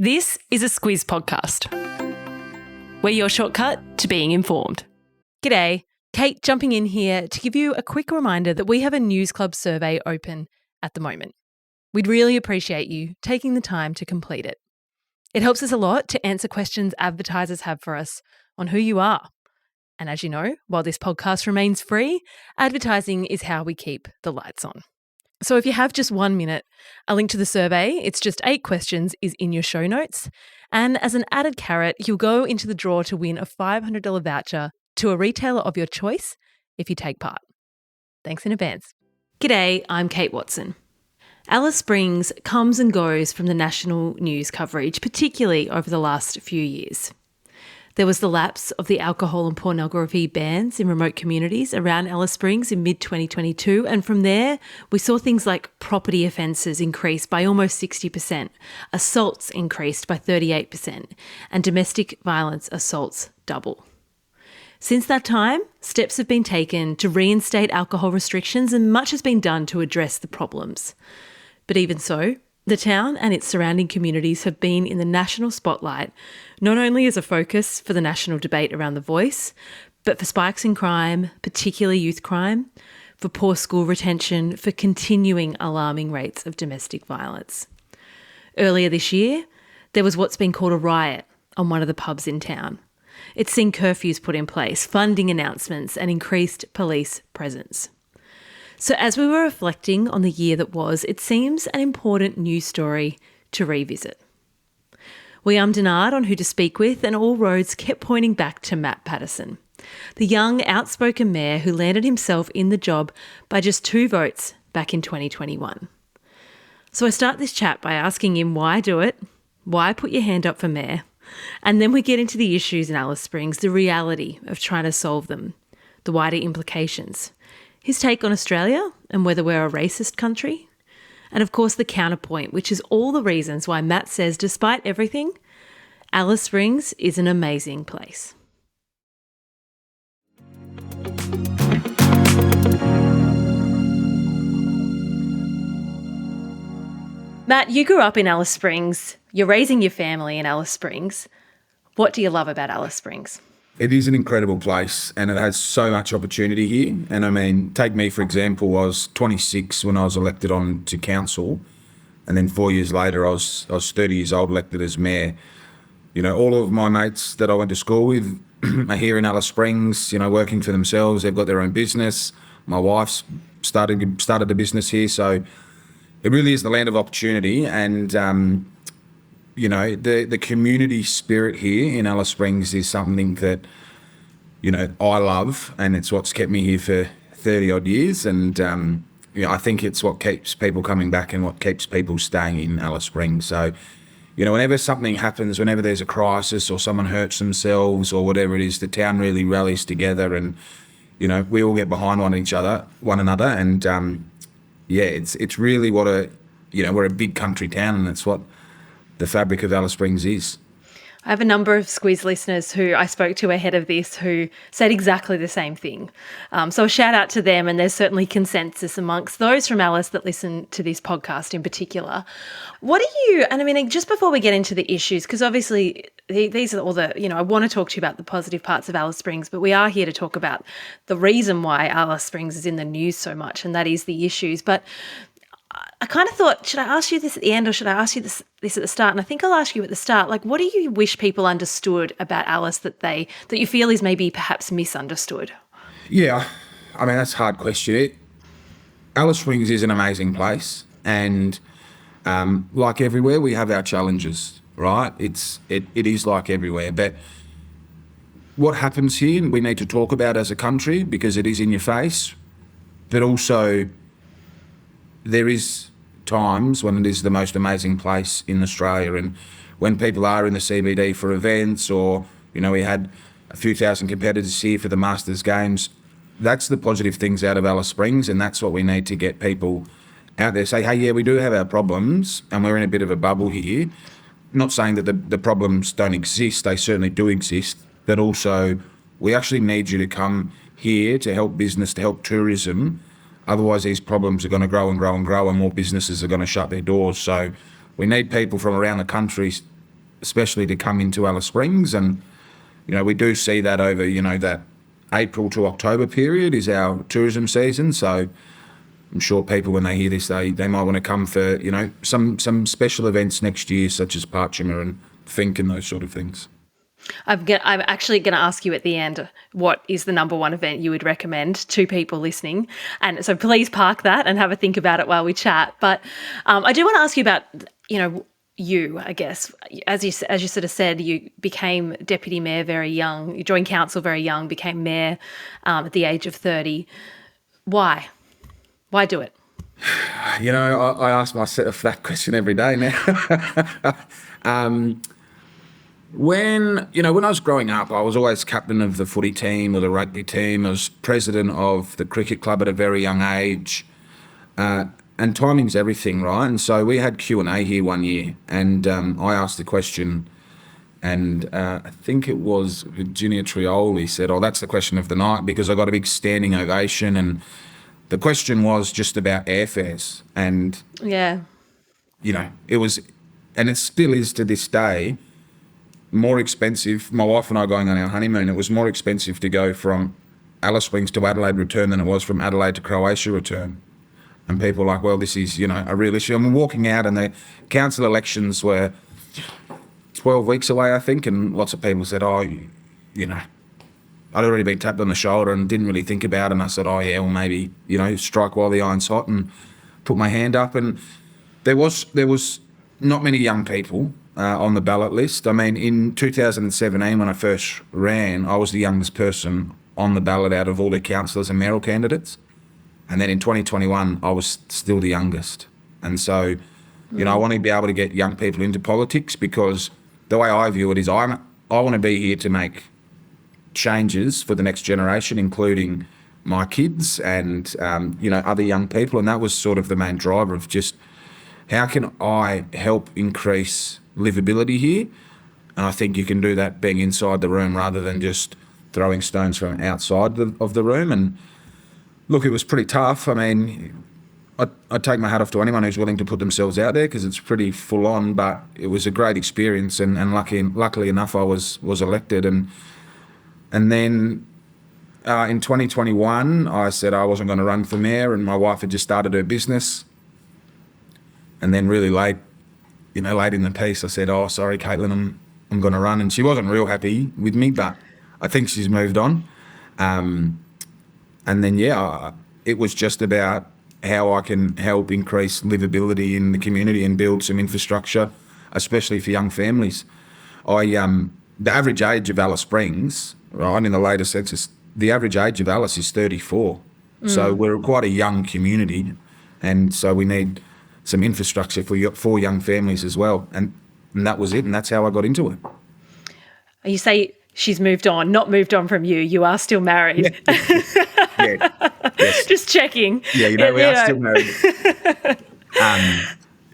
This is a Squiz podcast. We're your shortcut to being informed. G'day, Kate jumping in here to give you a quick reminder that we have a News Club survey open at the moment. We'd really appreciate you taking the time to complete it. It helps us a lot to answer questions advertisers have for us on who you are. And as you know, while this podcast remains free, advertising is how we keep the lights on. So if you have just 1 minute, a link to the survey, it's just 8 questions, is in your show notes. And as an added carrot, you'll go into the draw to win a $500 voucher to a retailer of your choice if you take part. Thanks in advance. G'day, I'm Kate Watson. Alice Springs comes and goes from the national news coverage, particularly over the last few years. There was the lapse of the alcohol and pornography bans in remote communities around Alice Springs in mid-2022, and from there we saw things like property offences increase by almost 60%, assaults increased by 38%, and domestic violence assaults double. Since that time, steps have been taken to reinstate alcohol restrictions and much has been done to address the problems. But even so, the town and its surrounding communities have been in the national spotlight, not only as a focus for the national debate around The Voice, but for spikes in crime, particularly youth crime, for poor school retention, for continuing alarming rates of domestic violence. Earlier this year, there was what's been called a riot on one of the pubs in town. It's seen curfews put in place, funding announcements, and increased police presence. So as we were reflecting on the year that was, it seems an important news story to revisit. We ummed and ahed on who to speak with, and all roads kept pointing back to Matt Paterson, the young, outspoken mayor who landed himself in the job by just 2 votes back in 2021. So I start this chat by asking him why do it, why put your hand up for mayor, and then we get into the issues in Alice Springs, the reality of trying to solve them, the wider implications, his take on Australia and whether we're a racist country, and of course the counterpoint, which is all the reasons why Matt says, despite everything, Alice Springs is an amazing place. Matt, you grew up in Alice Springs. You're raising your family in Alice Springs. What do you love about Alice Springs? It is an incredible place and it has so much opportunity here. And I mean, take me for example, I was 26 when I was elected on to council, and then 4 years later I was 30 years old, elected as mayor. You know, all of my mates that I went to school with are here in Alice Springs, you know, working for themselves. They've got their own business. My wife's started a business here. So it really is the land of opportunity. And, you know, the community spirit here in Alice Springs is something that, you know, I love, and it's what's kept me here for 30 odd years. And, you know, I think it's what keeps people coming back and what keeps people staying in Alice Springs. So, you know, whenever something happens, whenever there's a crisis or someone hurts themselves or whatever it is, the town really rallies together and, you know, we all get behind one another. And, yeah, it's really what we're a big country town, and it's what the fabric of Alice Springs is. I have a number of Squiz listeners who I spoke to ahead of this who said exactly the same thing. So a shout out to them, and there's certainly consensus amongst those from Alice that listen to this podcast in particular. And I mean, just before we get into the issues, because obviously these are all the, you know, I want to talk to you about the positive parts of Alice Springs, but we are here to talk about the reason why Alice Springs is in the news so much, and that is the issues. But I kind of thought, should I ask you this at the end or should I ask you this at the start? And I think I'll ask you at the start. Like, what do you wish people understood about Alice that you feel is maybe perhaps misunderstood? Yeah, I mean, that's a hard question. Alice Springs is an amazing place, and like everywhere, we have our challenges, right? It is like everywhere, but what happens here, we need to talk about as a country because it is in your face, but also there is times when it is the most amazing place in Australia, and when people are in the CBD for events, or, you know, we had a few thousand competitors here for the Masters Games, that's the positive things out of Alice Springs, and that's what we need to get people out there. Say, hey, yeah, we do have our problems and we're in a bit of a bubble here. Not saying that the problems don't exist, they certainly do exist, but also we actually need you to come here to help business, to help tourism. Otherwise, these problems are going to grow and grow and grow, and more businesses are going to shut their doors. So we need people from around the country especially to come into Alice Springs. And, we do see that over, that April to October period is our tourism season. So I'm sure people, when they hear this, they might want to come for, some special events next year, such as Parchima and Fink and those sort of things. I'm actually going to ask you at the end, what is the number one event you would recommend to people listening? And so please park that and have a think about it while we chat. But I do want to ask you about, you, I guess, as you sort of said, you became deputy mayor very young. You joined council very young, became mayor at the age of 30. Why? Why do it? I ask myself that question every day now. When I was growing up, I was always captain of the footy team or the rugby team. I was president of the cricket club at a very young age. And timing's everything, right? And so we had Q&A here one year, and I asked the question, and I think it was Virginia Trioli said, that's the question of the night, because I got a big standing ovation. And the question was just about airfares. And, it was, and it still is to this day, more expensive. My wife and I going on our honeymoon, it was more expensive to go from Alice Springs to Adelaide return than it was from Adelaide to Croatia return. And people are like, well, this is, a real issue. I'm walking out and the council elections were 12 weeks away, I think, and lots of people said, I'd already been tapped on the shoulder and didn't really think about it. And I said, well, maybe, strike while the iron's hot, and put my hand up. And there was not many young people on the ballot list. I mean, in 2017, when I first ran, I was the youngest person on the ballot out of all the councillors and mayoral candidates. And then in 2021, I was still the youngest. And so, I want to be able to get young people into politics, because the way I view it is I want to be here to make changes for the next generation, including my kids and, other young people. And that was sort of the main driver of just how can I help increase livability here. And I think you can do that being inside the room rather than just throwing stones from outside of the room. And look, it was pretty tough. I mean, I take my hat off to anyone who's willing to put themselves out there, because it's pretty full on, but it was a great experience. And luckily enough, I was elected. And then in 2021, I said I wasn't going to run for mayor, and my wife had just started her business. And then really late in the piece, I said, sorry, Caitlin, I'm going to run. And she wasn't real happy with me, but I think she's moved on. And then, it was just about how I can help increase livability in the community and build some infrastructure, especially for young families. The average age of Alice Springs, right, in the latest census, the average age of Alice is 34. So we're quite a young community, and so we need some infrastructure for young families as well. And that was it, and that's how I got into it. You say she's moved on, not moved on from you. You are still married. Yeah. Yes. Just checking. Yeah, we are still married.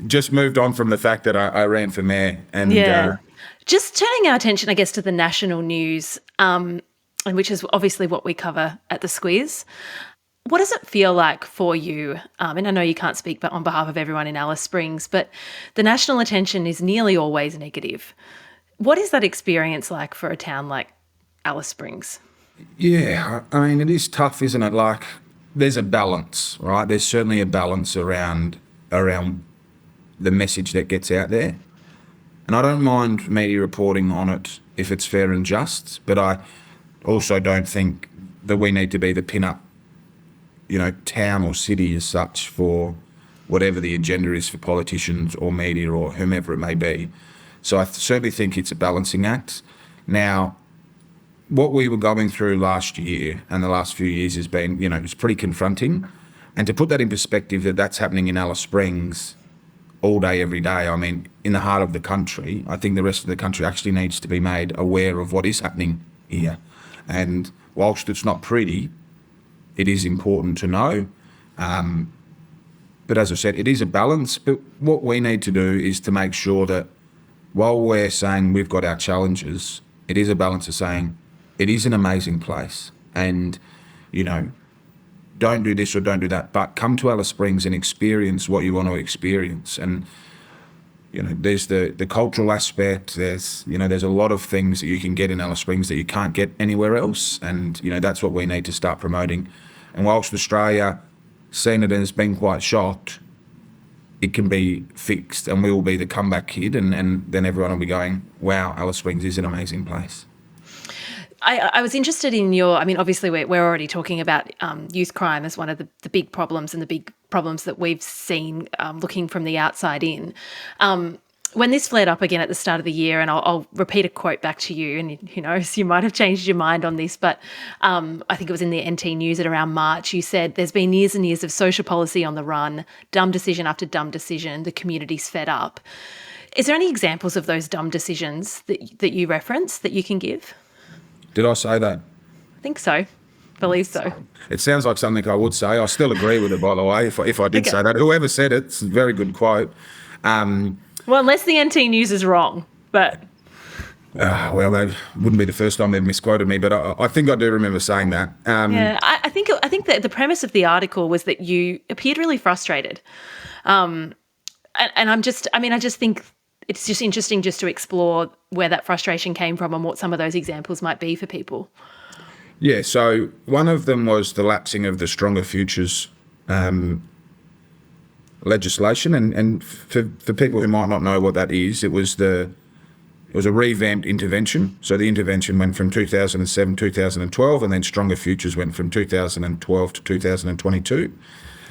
Just moved on from the fact that I ran for mayor. And just turning our attention, I guess, to the national news, and which is obviously what we cover at the Squiz. What does it feel like for you? And I know you can't speak but on behalf of everyone in Alice Springs, but the national attention is nearly always negative. What is that experience like for a town like Alice Springs? Yeah, I mean, it is tough, isn't it? Like, there's a balance, right? There's certainly a balance around the message that gets out there. And I don't mind media reporting on it if it's fair and just, but I also don't think that we need to be the pin-up, town or city as such for whatever the agenda is for politicians or media or whomever it may be. So I certainly think it's a balancing act. Now, what we were going through last year and the last few years has been, it's pretty confronting. And to put that in perspective, that's happening in Alice Springs all day, every day. I mean, in the heart of the country, I think the rest of the country actually needs to be made aware of what is happening here. And whilst it's not pretty, it is important to know. But as I said, it is a balance. But what we need to do is to make sure that while we're saying we've got our challenges, it is a balance of saying it is an amazing place. And, don't do this or don't do that, but come to Alice Springs and experience what you want to experience. And There's the cultural aspect. There's a lot of things that you can get in Alice Springs that you can't get anywhere else, and that's what we need to start promoting. And whilst Australia seen it as being quite shocked, it can be fixed, and we will be the comeback kid, and then everyone will be going, wow, Alice Springs is an amazing place. I was interested in obviously we're already talking about youth crime as one of the big problems and the big problems that we've seen looking from the outside in. When this flared up again at the start of the year, and I'll repeat a quote back to you, and who knows, you might have changed your mind on this, but I think it was in the NT News at around March, you said there's been years and years of social policy on the run, dumb decision after dumb decision, the community's fed up. Is there any examples of those dumb decisions that you reference that you can give? Did I say that? I think so. Believe so. It sounds like something I would say. I still agree with it, by the way, if I did say that. Whoever said it, it's a very good quote. Well, unless the NT News is wrong, but... well, that wouldn't be the first time they've misquoted me, but I think I do remember saying that. I think that the premise of the article was that you appeared really frustrated. I just think it's just interesting just to explore where that frustration came from and what some of those examples might be for people. Yeah, so one of them was the lapsing of the Stronger Futures legislation, and for people who might not know what that is, it was a revamped intervention. So the intervention went from 2007, 2012, and then Stronger Futures went from 2012 to 2022.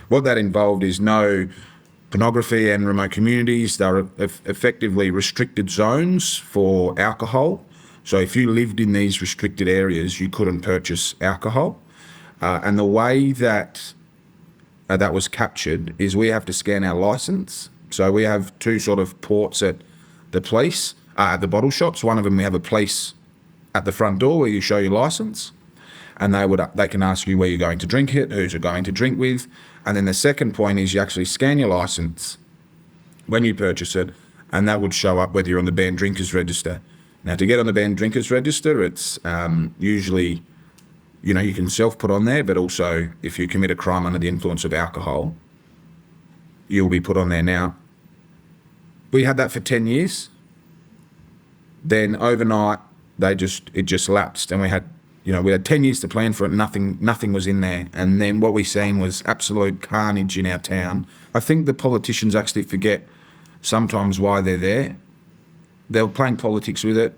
What that involved is no pornography and remote communities. They're effectively restricted zones for alcohol. So if you lived in these restricted areas, you couldn't purchase alcohol. And the way that that was captured is we have to scan our licence. So we have two sort of ports at the police, at the bottle shops. One of them, we have a police at the front door where you show your licence, and they can ask you where you're going to drink it, who's you're going to drink with. And then the second point is you actually scan your licence when you purchase it, and that would show up whether you're on the banned drinkers register. Now, to get on the banned drinkers register, it's usually, you can self-put on there, but also if you commit a crime under the influence of alcohol, you'll be put on there. Now, we had that for 10 years. Then overnight, it just lapsed, and we had 10 years to plan for it. Nothing was in there. And then what we seen was absolute carnage in our town. I think the politicians actually forget sometimes why they're there. They were playing politics with it.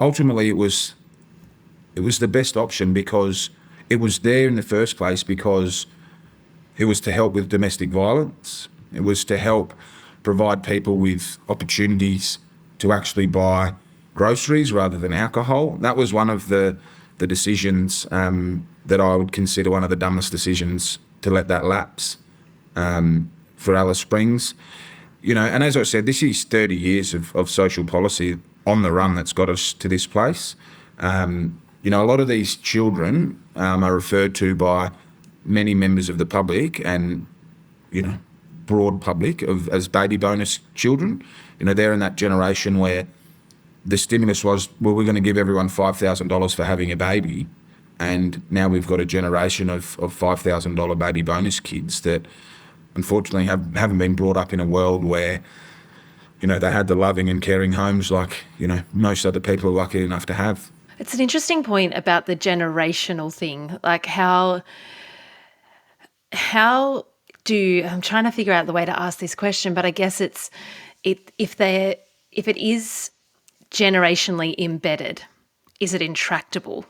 Ultimately, it was the best option because it was there in the first place, because it was to help with domestic violence. It was to help provide people with opportunities to actually buy groceries rather than alcohol. That was one of the decisions that I would consider one of the dumbest decisions, to let that lapse for Alice Springs. And as I said, this is 30 years of social policy on the run that's got us to this place. A lot of these children are referred to by many members of the public and, broad public as baby bonus children. They're in that generation where the stimulus was, well, we're going to give everyone $5,000 for having a baby. And now we've got a generation of $5,000 baby bonus kids that unfortunately haven't been brought up in a world where, they had the loving and caring homes like, most other people are lucky enough to have. It's an interesting point about the generational thing, like I'm trying to figure out the way to ask this question, but I guess if it is generationally embedded, is it intractable,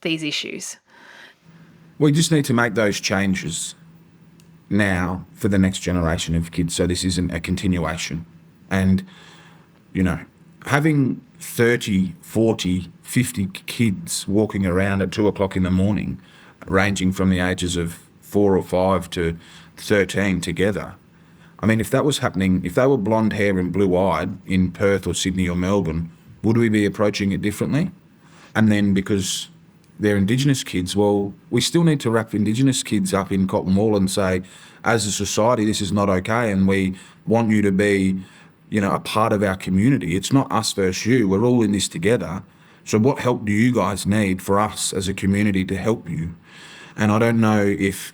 these issues? We just need to make those changes now for the next generation of kids, so this isn't a continuation. And, having 30, 40, 50 kids walking around at 2 o'clock in the morning, ranging from the ages of 4 or 5 to 13 together. I mean, if that was happening, if they were blonde hair and blue-eyed in Perth or Sydney or Melbourne, would we be approaching it differently? And then because they're Indigenous kids, well, we still need to wrap Indigenous kids up in cotton wool and say, as a society, this is not okay, and we want you to be, a part of our community. It's not us versus you. We're all in this together. So what help do you guys need for us as a community to help you? And I don't know if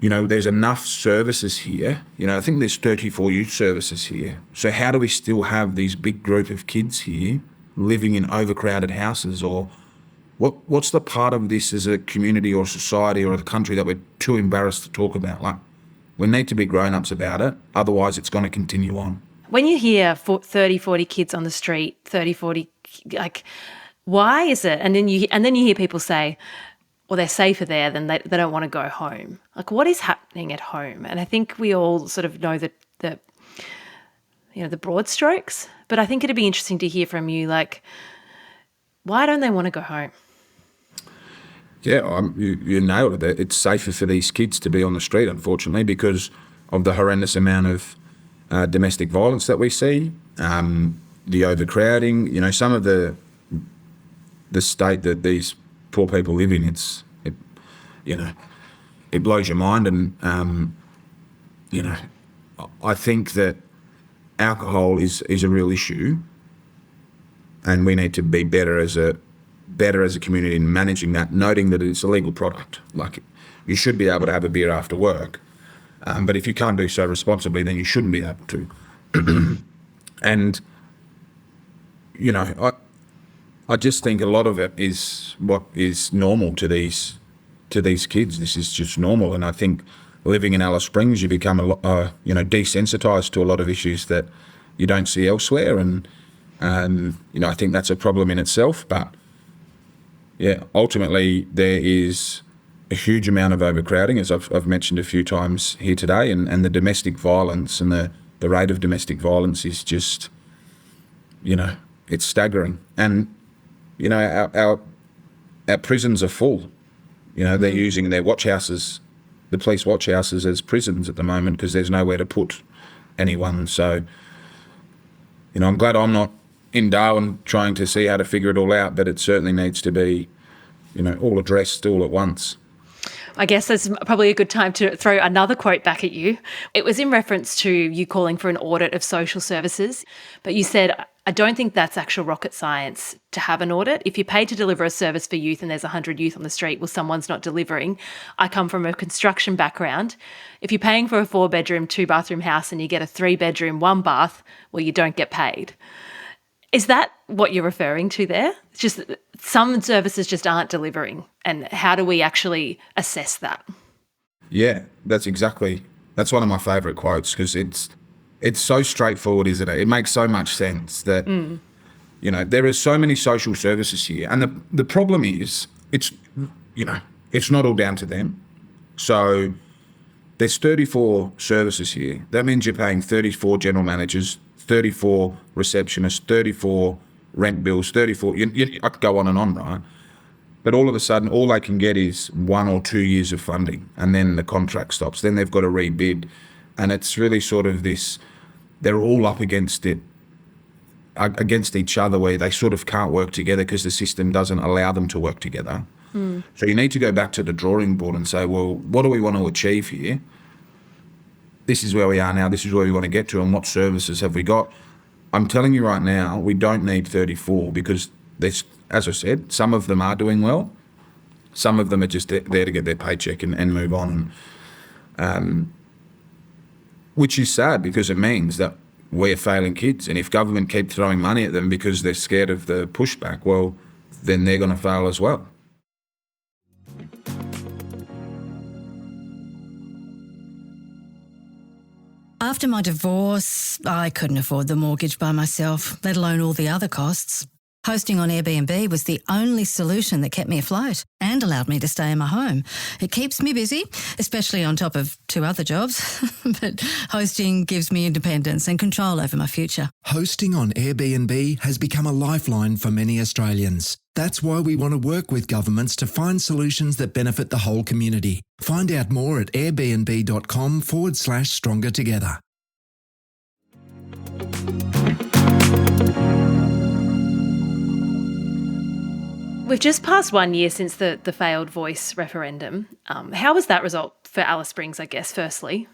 there's enough services here. I think there's 34 youth services here. So how do we still have these big group of kids here living in overcrowded houses? Or what's the part of this as a community or society or a country that we're too embarrassed to talk about? Like, we need to be grown-ups about it. Otherwise, it's going to continue on. When you hear 30, 40 kids on the street, 30, 40, like, why is it? And then you hear people say, well, they're safer there than they don't want to go home. Like, what is happening at home? And I think we all sort of know the broad strokes, but I think it'd be interesting to hear from you, like, why don't they want to go home? Yeah, you nailed it. It's safer for these kids to be on the street, unfortunately, because of the horrendous amount of domestic violence that we see, the overcrowding. Some of the state that these poor people live in, it blows your mind. And I think that alcohol is a real issue, and we need to be better as a community in managing that, noting that it's a legal product. Like, you should be able to have a beer after work, but if you can't do so responsibly, then you shouldn't be able to. And I just think a lot of it is what is normal to these kids. This is just normal, and I think living in Alice Springs, you become a lot, desensitised to a lot of issues that you don't see elsewhere, and I think that's a problem in itself. But yeah, ultimately there is a huge amount of overcrowding, as I've mentioned a few times here today, and the domestic violence and the rate of domestic violence is just, it's staggering. And our prisons are full. They're using their watch houses, the police watch houses, as prisons at the moment because there's nowhere to put anyone. So, I'm glad I'm not in Darwin trying to see how to figure it all out, but it certainly needs to be, all addressed all at once. I guess that's probably a good time to throw another quote back at you. It was in reference to you calling for an audit of social services, but you said, I don't think that's actual rocket science to have an audit. If you're paid to deliver a service for youth and there's 100 youth on the street, well, someone's not delivering. I come from a construction background. If you're paying for a 4-bedroom, 2-bathroom house and you get a 3-bedroom, 1-bath, well, you don't get paid. Is that what you're referring to there? It's just some services just aren't delivering, and how do we actually assess that? Yeah, that's one of my favourite quotes, because it's so straightforward, isn't it? It makes so much sense that, there are so many social services here, and the problem is it's not all down to them. So there's 34 services here. That means you're paying 34 general managers, 34 receptionists, 34 rent bills, 34, I could go on, right? But all of a sudden, all they can get is 1 or 2 years of funding, and then the contract stops. Then they've got to rebid. And it's really sort of this, they're all up against each other, where they sort of can't work together because the system doesn't allow them to work together. So you need to go back to the drawing board and say, well, what do we want to achieve here? This is where we are now, this is where we want to get to, and what services have we got? I'm telling you right now, we don't need 34, because there's, as I said, some of them are doing well. Some of them are just there to get their paycheck and move on. Which is sad, because it means that we're failing kids. And if government keep throwing money at them because they're scared of the pushback, well, then they're going to fail as well. After my divorce, I couldn't afford the mortgage by myself, let alone all the other costs. Hosting on Airbnb was the only solution that kept me afloat and allowed me to stay in my home. It keeps me busy, especially on top of 2 other jobs, but hosting gives me independence and control over my future. Hosting on Airbnb has become a lifeline for many Australians. That's why we want to work with governments to find solutions that benefit the whole community. Find out more at airbnb.com/stronger together. We've just passed 1 year since the failed Voice referendum. How was that result for Alice Springs, I guess, firstly?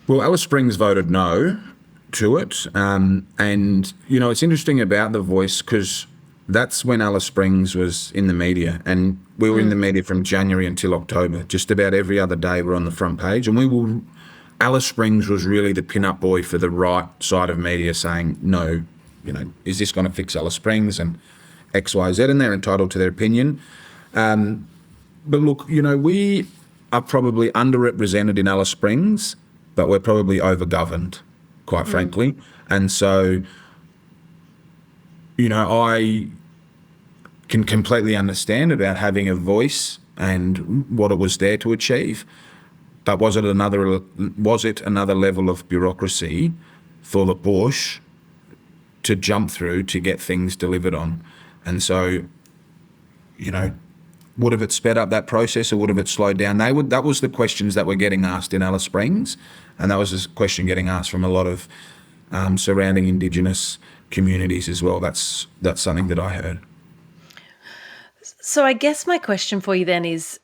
Well, Alice Springs voted no to it. And, it's interesting about the Voice, because that's when Alice Springs was in the media, and we were in the media from January until October. Just about every other day we're on the front page, and Alice Springs was really the pin-up boy for the right side of media, saying, no, is this going to fix Alice Springs and X, Y, Z, and they're entitled to their opinion. But look, we are probably underrepresented in Alice Springs, but we're probably overgoverned, quite frankly. And so, I can completely understand about having a voice and what it was there to achieve. But was it another level of bureaucracy for the Bush to jump through to get things delivered on? And so, would have it sped up that process or would have it slowed down? That was the questions that were getting asked in Alice Springs, and that was a question getting asked from a lot of surrounding Indigenous communities as well. That's something that I heard. So I guess my question for you then is,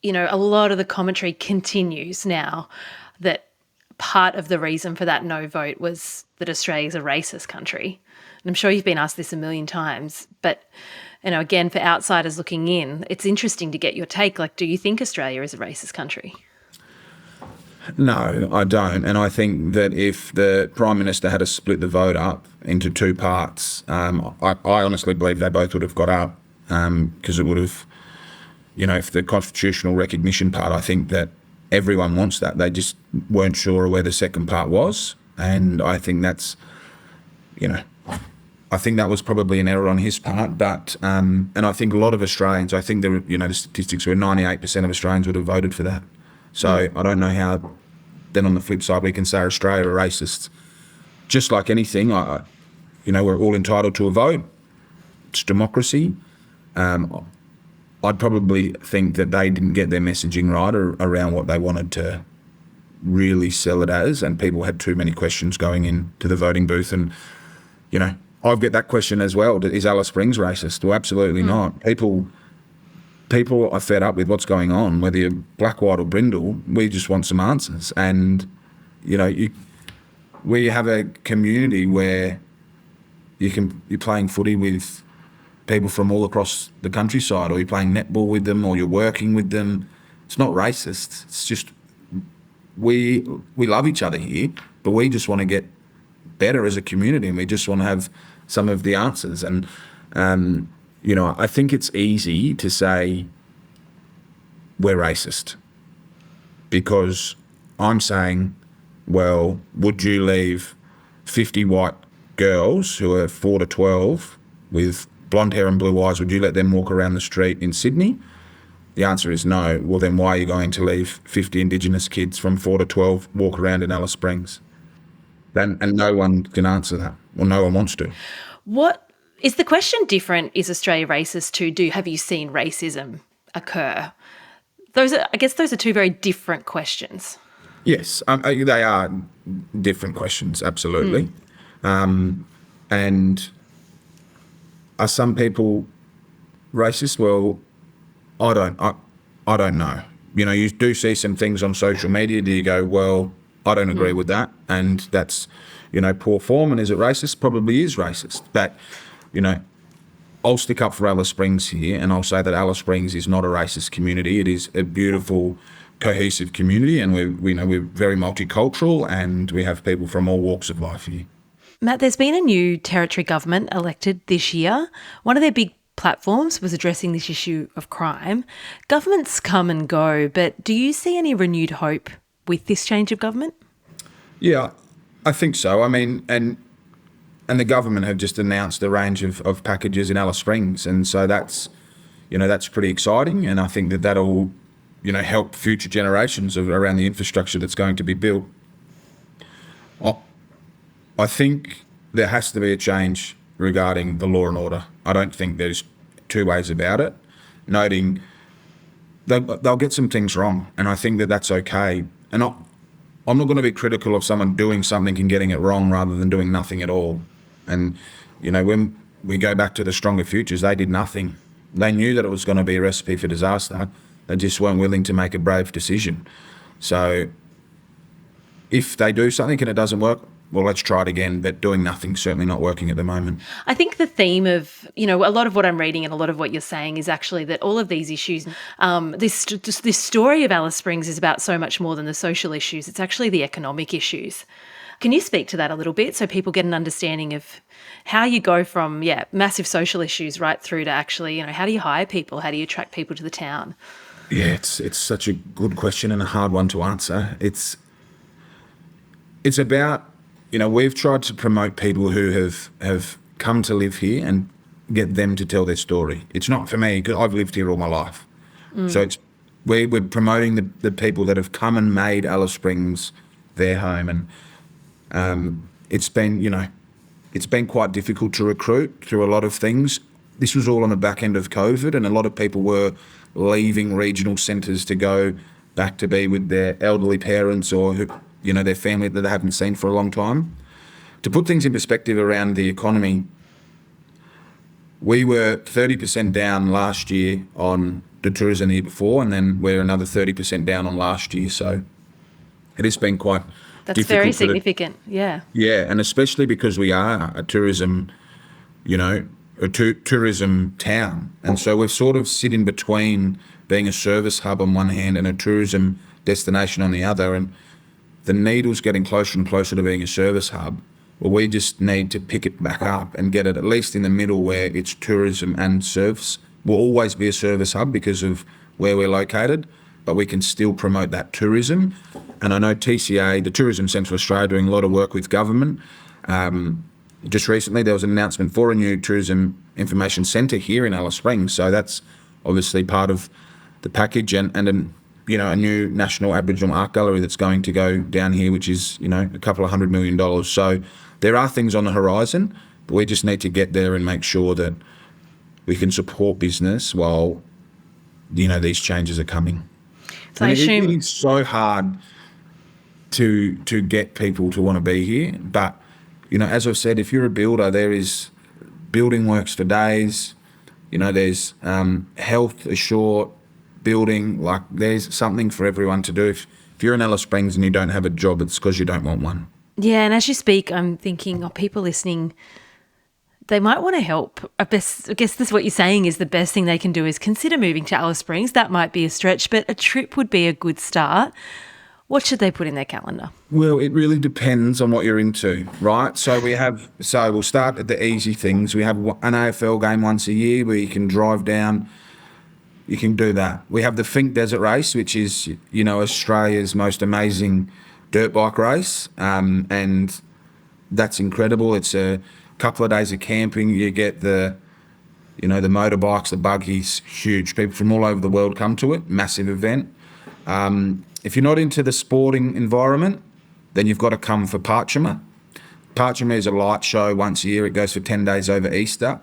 a lot of the commentary continues now that part of the reason for that no vote was that Australia is a racist country. And I'm sure you've been asked this a million times, but, again, for outsiders looking in, it's interesting to get your take. Like, do you think Australia is a racist country? No, I don't. And I think that if the Prime Minister had to split the vote up into two parts, I honestly believe they both would have got up, because it would have, if the constitutional recognition part, I think that everyone wants that. They just weren't sure where the second part was. And I think that's, I think that was probably an error on his part. But, and I think a lot of Australians, I think the statistics were 98% of Australians would have voted for that. So I don't know how then on the flip side we can say Australia are racist. Just like anything, we're all entitled to a vote. It's democracy. I'd probably think that they didn't get their messaging right around what they wanted to really sell it as, and people had too many questions going into the voting booth. And, I get that question as well. Is Alice Springs racist? Well, absolutely not. People are fed up with what's going on, whether you're black, white or brindle. We just want some answers. And, we have a community where you're playing footy with people from all across the countryside, or you're playing netball with them, or you're working with them. It's not racist. It's just we love each other here, but we just want to get better as a community, and we just want to have some of the answers. And I think it's easy to say we're racist because I'm saying, well, would you leave 50 white girls who are 4 to 12 with blonde hair and blue eyes, would you let them walk around the street in Sydney? The answer is no. Well, then why are you going to leave 50 Indigenous kids from 4 to 12 walk around in Alice Springs? And no one can answer that, or no one wants to. What is the question different? Is Australia racist to have you seen racism occur? Those are two very different questions. Yes, they are different questions, absolutely. And are some people racist? Well, I don't know. You do see some things on social media. Do you go, well, I don't agree with that, and that's, poor form, and is it racist? Probably is racist. But, I'll stick up for Alice Springs here, and I'll say that Alice Springs is not a racist community. It is a beautiful, cohesive community, and we're very multicultural, and we have people from all walks of life here. Matt, there's been a new territory government elected this year. One of their big platforms was addressing this issue of crime. Governments come and go, but do you see any renewed hope with this change of government? Yeah, I think so. I mean, and the government have just announced a range of packages in Alice Springs, and so that's pretty exciting, and I think that'll help future generations around the infrastructure that's going to be built. I think there has to be a change regarding the law and order. I don't think there's two ways about it. Noting they'll get some things wrong, and I think that's okay. And I'm not going to be critical of someone doing something and getting it wrong rather than doing nothing at all. And, when we go back to the Stronger Futures, they did nothing. They knew that it was going to be a recipe for disaster. They just weren't willing to make a brave decision. So if they do something and it doesn't work, well, let's try it again, but doing nothing, certainly not working at the moment. I think the theme of, a lot of what I'm reading and a lot of what you're saying is actually that all of these issues, this story of Alice Springs is about so much more than the social issues. It's actually the economic issues. Can you speak to that a little bit so people get an understanding of how you go from, massive social issues right through to actually, how do you hire people? How do you attract people to the town? Yeah, it's such a good question and a hard one to answer. It's about, we've tried to promote people who have come to live here and get them to tell their story. It's not for me, because I've lived here all my life. So we're promoting the people that have come and made Alice Springs their home. And it's been quite difficult to recruit through a lot of things. This was all on the back end of COVID, and a lot of people were leaving regional centres to go back to be with their elderly parents or their family that they haven't seen for a long time. To put things in perspective around the economy, we were 30% down last year on the tourism the year before, and then we're another 30% down on last year. So it has been quite That's difficult. very significant, yeah. Yeah, and especially because we are a tourism, tourism town. And so we're sort of sit in between being a service hub on one hand and a tourism destination on the other. And the needle's getting closer and closer to being a service hub. Well, we just need to pick it back up and get it at least in the middle where it's tourism and service. We'll always be a service hub because of where we're located, but we can still promote that tourism. And I know TCA, the Tourism Central Australia, doing a lot of work with government. Just recently there was an announcement for a new tourism information centre here in Alice Springs. So that's obviously part of the package, and a new National Aboriginal Art Gallery that's going to go down here, which is, a couple of $100 million. So there are things on the horizon, but we just need to get there and make sure that we can support business while, these changes are coming. So I assume it's so hard to get people to want to be here. But, as I've said, if you're a builder, there is building works for days. There's health assured building. Like, there's something for everyone to do. If you're in Alice Springs and you don't have a job, it's because you don't want one. Yeah, and as you speak, I'm thinking, people listening, they might want to help. I guess this is what you're saying is the best thing they can do is consider moving to Alice Springs. That might be a stretch, but a trip would be a good start. What should they put in their calendar? Well, it really depends on what you're into, right? So we'll start at the easy things. We have an AFL game once a year where you can drive down. You can do that. We have the Fink Desert Race, which is, Australia's most amazing dirt bike race. And that's incredible. It's a couple of days of camping. You get the motorbikes, the buggies, huge. People from all over the world come to it. Massive event. If you're not into the sporting environment, then you've got to come for Parchima. Parchima is a light show once a year. It goes for 10 days over Easter.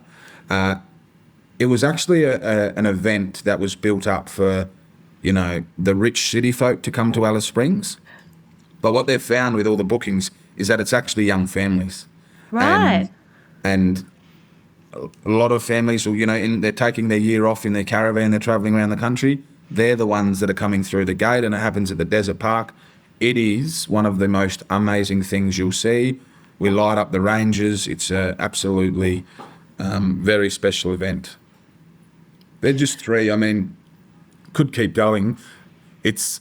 It was actually an event that was built up for, the rich city folk to come to Alice Springs. But what they've found with all the bookings is that it's actually young families. Right. And a lot of families will, they're taking their year off in their caravan, they're travelling around the country. They're the ones that are coming through the gate, and it happens at the Desert Park. It is one of the most amazing things you'll see. We light up the ranges. It's a absolutely very special event. They're just three. Could keep going. There's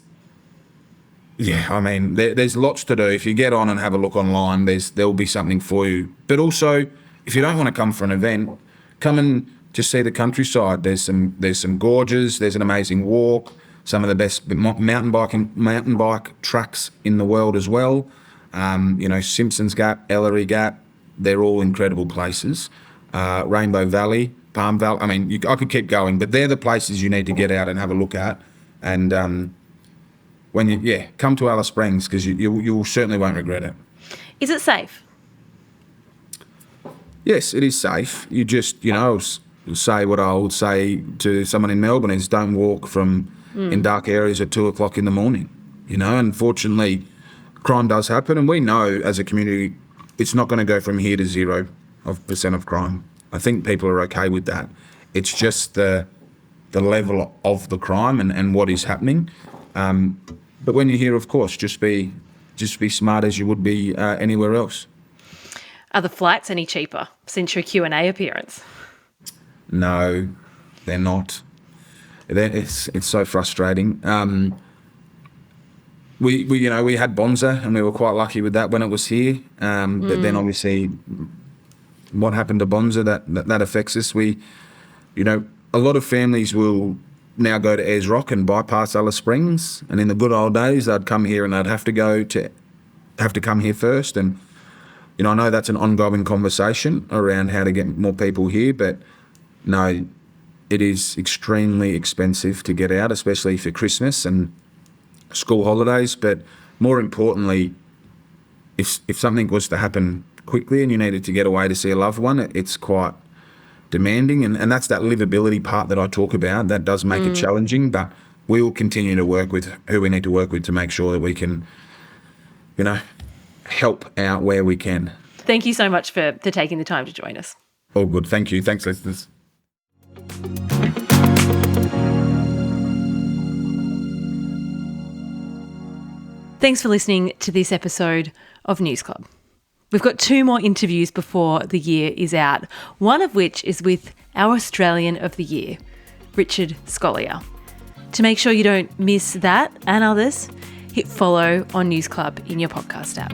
lots to do. If you get on and have a look online, there'll be something for you. But also, if you don't want to come for an event, come and just see the countryside. There's some gorges. There's an amazing walk. Some of the best mountain bike tracks in the world as well. Simpsons Gap, Ellery Gap. They're all incredible places. Rainbow Valley, Palm Valley. I could keep going, but they're the places you need to get out and have a look at. And come to Alice Springs, because you certainly won't regret it. Is it safe? Yes, it is safe. You just, say what I would say to someone in Melbourne is don't walk in dark areas at 2:00 in the morning. Unfortunately, crime does happen, and we know as a community it's not going to go from here to 0% of crime. I think people are okay with that. It's just the level of the crime and what is happening. But when you're here, of course, just be just be smart as you would be anywhere else. Are the flights any cheaper since your Q&A appearance? No, they're not. It's so frustrating. We had Bonza and we were quite lucky with that when it was here. But then obviously what happened to Bonza, that affects us. A lot of families will now go to Ayers Rock and bypass Alice Springs. And in the good old days, they'd come here and they'd have to come here first. And, I know that's an ongoing conversation around how to get more people here, but no, it is extremely expensive to get out, especially for Christmas and school holidays. But more importantly, if something was to happen quickly and you needed to get away to see a loved one, it's quite demanding. And that's that livability part that I talk about. That does make it challenging, but we will continue to work with who we need to work with to make sure that we can, help out where we can. Thank you so much for taking the time to join us. All good. Thank you. Thanks, listeners. Thanks for listening to this episode of News Club. We've got 2 more interviews before the year is out, one of which is with our Australian of the Year, Richard Scollier. To make sure you don't miss that and others, hit follow on News Club in your podcast app.